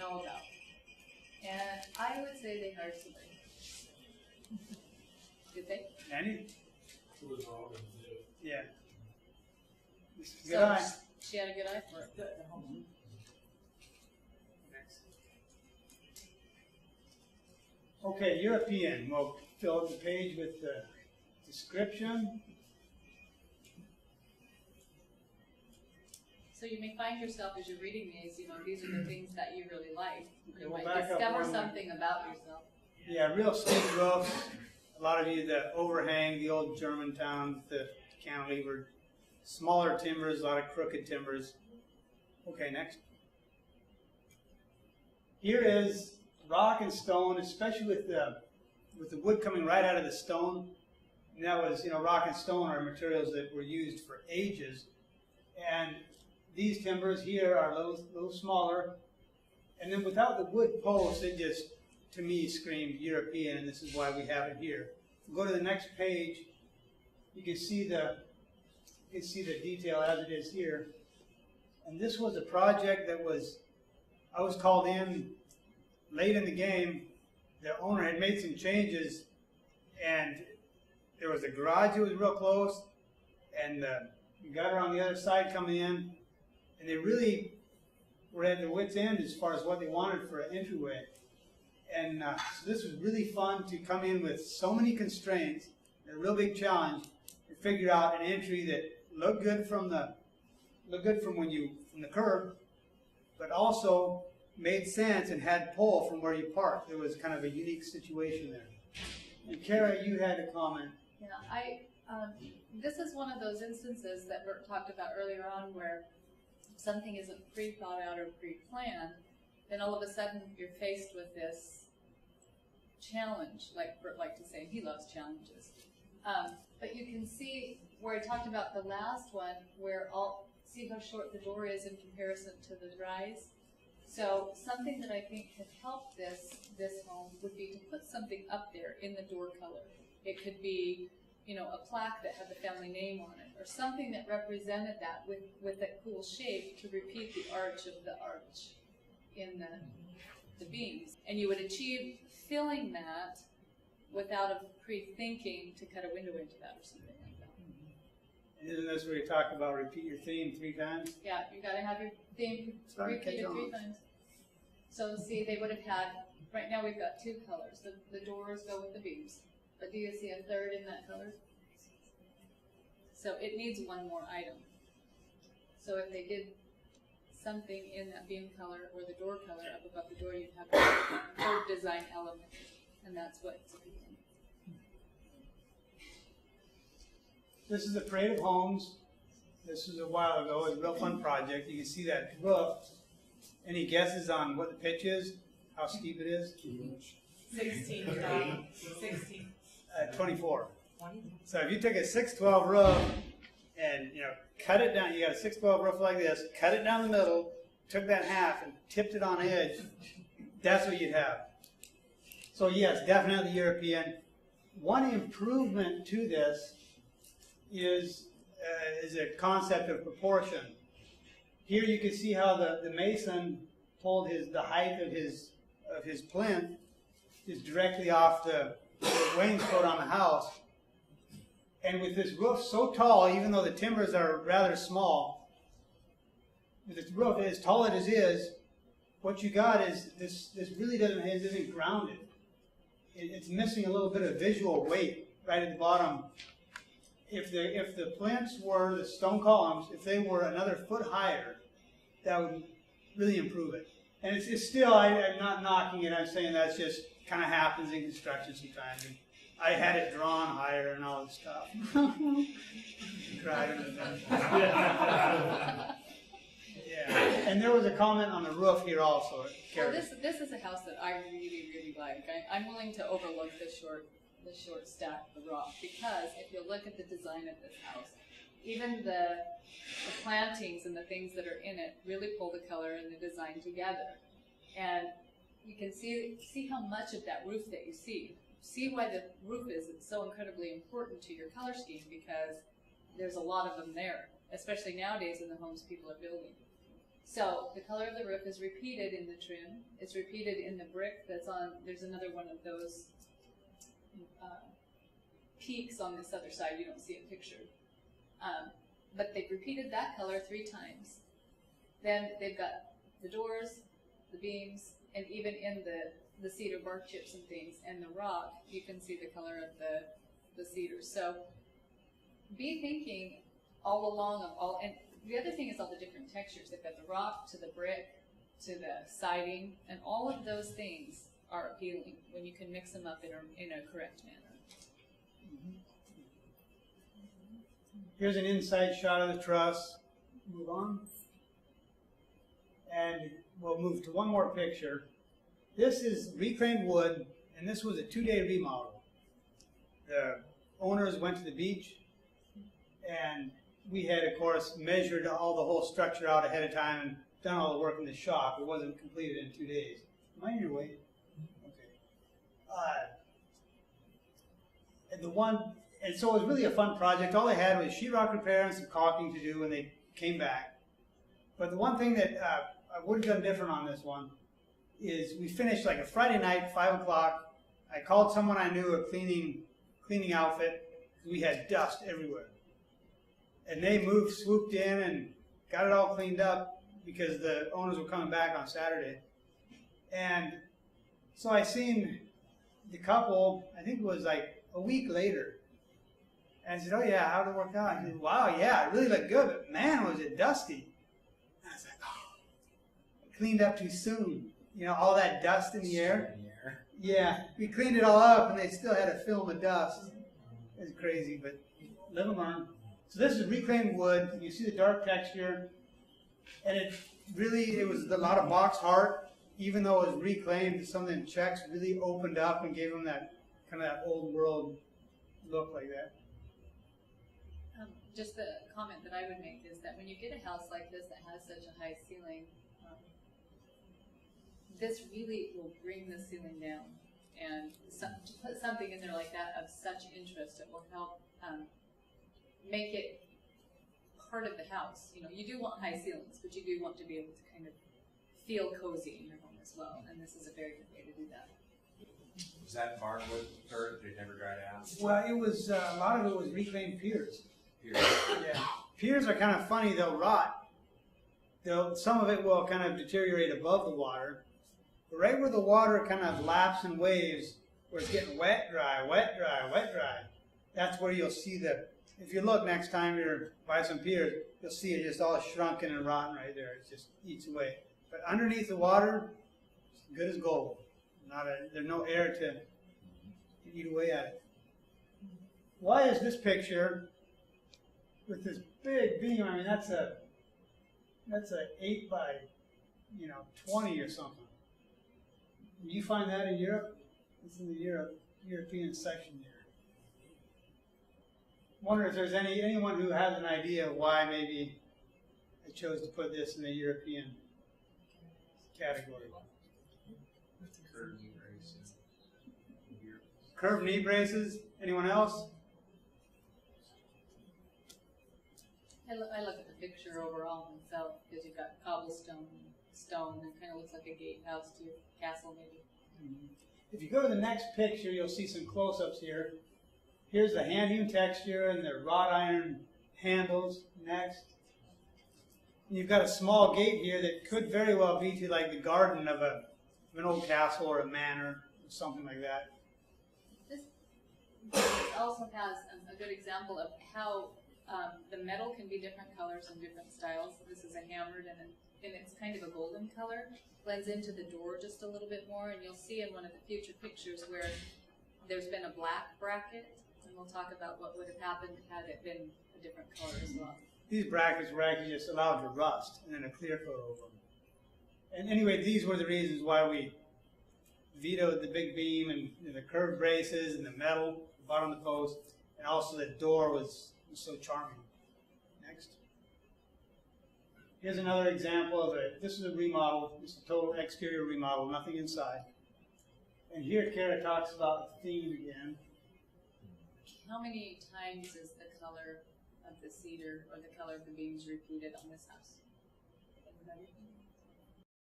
know about. And I would say they hired somebody. Did they? Annie? Yeah. Good So eye. she had a good eye for it. Next. Okay, European. We'll fill up the page with the description. So you may find yourself as you're reading these, these are the things that you really like. You we'll might back up discover one. something about yourself. Yeah, real steep roofs. A lot of you that overhang the old German towns, the cantilever, smaller timbers, a lot of crooked timbers. Okay, next. Here is rock and stone, especially with the wood coming right out of the stone. And that was, rock and stone are materials that were used for ages. And these timbers here are a little smaller. And then without the wood posts, it just, to me, screamed European, and this is why we have it here. Go to the next page. You can see the detail as it is here. And this was a project that I was called in late in the game. The owner had made some changes, and there was a garage that was real close, and the gutter on the other side coming in, and they really were at their wits' end as far as what they wanted for an entryway. And so this was really fun to come in with so many constraints, a real big challenge, to figure out an entry that looked good from the curb, but also made sense and had pull from where you parked. There was kind of a unique situation there. And Kara, you had a comment. Yeah, this is one of those instances that Bert talked about earlier on where something isn't pre-thought out or pre-planned, then all of a sudden you're faced with this challenge, like Bert liked to say, he loves challenges. But you can see where I talked about the last one, see how short the door is in comparison to the rise? So something that I think could help this home would be to put something up there in the door color. It could be, a plaque that had the family name on it, or something that represented that with that cool shape to repeat the arch of the arch in the beams. And you would achieve filling that without a pre-thinking to cut a window into that or something like that. And isn't this where you talk about repeat your theme 3 times? Yeah, you got to have your theme repeated 3 times. So see, they would have had, right now we've got 2 colors. The doors go with the beams. But do you see a third in that color? So it needs one more item. So if they did something in that beam color or the door color up above the door, you'd have a third design element. And that's what's appealing. This is the Parade of Homes. This was a while ago. It was a real fun project. You can see that roof. Any guesses on what the pitch is? How steep it is? 16. 16. 24. 20? So if you took a 612 roof and cut it down, you got a 612 roof like this, cut it down the middle, took that in half and tipped it on edge, that's what you'd have. So yes, definitely European. One improvement to this is a concept of proportion. Here you can see how the mason pulled the height of his plinth is directly off the wainscot on the house. And with this roof so tall, even though the timbers are rather small, with this roof as tall as it is, what you got is this really isn't grounded. It's missing a little bit of visual weight right at the bottom. If the plinths were the stone columns, if they were another foot higher, that would really improve it. And it's still, I'm not knocking it, I'm saying that's just kind of happens in construction sometimes. And I had it drawn higher and all this stuff. Yeah. And there was a comment on the roof here also. Well, this is a house that I really, really like. I'm willing to overlook the short stack of the rock because if you look at the design of this house, even the plantings and the things that are in it really pull the color and the design together. And you can see how much of that roof that you see. See why the roof is so incredibly important to your color scheme because there's a lot of them there, especially nowadays in the homes people are building. So the color of the roof is repeated in the trim. It's repeated in the brick that's on. There's another one of those peaks on this other side. You don't see it pictured. But they've repeated that color 3 times. Then they've got the doors, the beams, and even in the cedar bark chips and things, and the rock, you can see the color of the cedar. So be thinking all along of all, and the other thing is all the different textures. They've got the rock to the brick to the siding, and all of those things are appealing when you can mix them up in a correct manner. Here's an inside shot of the truss. Move on. And we'll move to one more picture. This is reclaimed wood, and this was a 2-day remodel. The owners went to the beach, and we had, of course, measured all the whole structure out ahead of time and done all the work in the shop. It wasn't completed in 2 days. Am I in your way? Okay. And so it was really a fun project. All they had was sheetrock repair and some caulking to do when they came back. But the one thing that I would have done different on this one is we finished like a Friday night, 5 o'clock. I called someone I knew, a cleaning outfit, because we had dust everywhere. And they swooped in and got it all cleaned up because the owners were coming back on Saturday. And so I seen the couple, I think it was like a week later. And I said, oh yeah, how'd it work out? I said, wow, yeah, it really looked good, but man, was it dusty. And I was like, oh, I cleaned up too soon. You know, all that dust in the air. Yeah, we cleaned it all up and they still had a film of dust. It was crazy, but live and learn. So this is reclaimed wood. You see the dark texture. And it was a lot of box heart. Even though it was reclaimed, some of the checks really opened up and gave them that kind of that old world look like that. Just the comment that I would make is that when you get a house like this that has such a high ceiling, this really will bring the ceiling down. And to put something in there like that of such interest, it will help make it part of the house. You know, you do want high ceilings, but you do want to be able to kind of feel cozy in your home as well. And this is a very good way to do that. Was that barnwood dirt? It never dried out? Well, it was a lot of it was reclaimed piers. Here. Yeah, piers are kind of funny. They'll rot. Some of it will kind of deteriorate above the water. But right where the water kind of laps in waves, where it's getting wet, dry, wet, dry, wet, dry, that's where you'll see if you look next time you're by some piers, you'll see it just all shrunken and rotten right there. It just eats away. But underneath the water, it's good as gold. There's no air to eat away at it. Why is this picture with this big beam? I mean, that's a 8 by 20 or something. Do you find that in Europe? It's in the European section here. Wonder if there's anyone who has an idea why maybe I chose to put this in the European category. Curved knee braces. Anyone else? I look at the picture overall myself because you've got cobblestone, stone, and it kind of looks like a gatehouse to a castle maybe. Mm-hmm. If you go to the next picture, you'll see some close-ups here. Here's the hand-hewn texture and the wrought iron handles next. And you've got a small gate here that could very well be to like the garden of an old castle or a manor or something like that. This also has a good example of how the metal can be different colors and different styles. This is a hammered and it's kind of a golden color. Blends into the door just a little bit more, and you'll see in one of the future pictures where there's been a black bracket, and we'll talk about what would have happened had it been a different color as well. These brackets were actually just allowed to rust and then a clear coat over them. And anyway, these were the reasons why we vetoed the big beam and the curved braces and the metal, the bottom of the post, and also the door was so charming. Next. Here's another example of this is a remodel. This is a total exterior remodel, nothing inside. And here Kara talks about the theme again. How many times is the color of the cedar or the color of the beams repeated on this house? Everybody?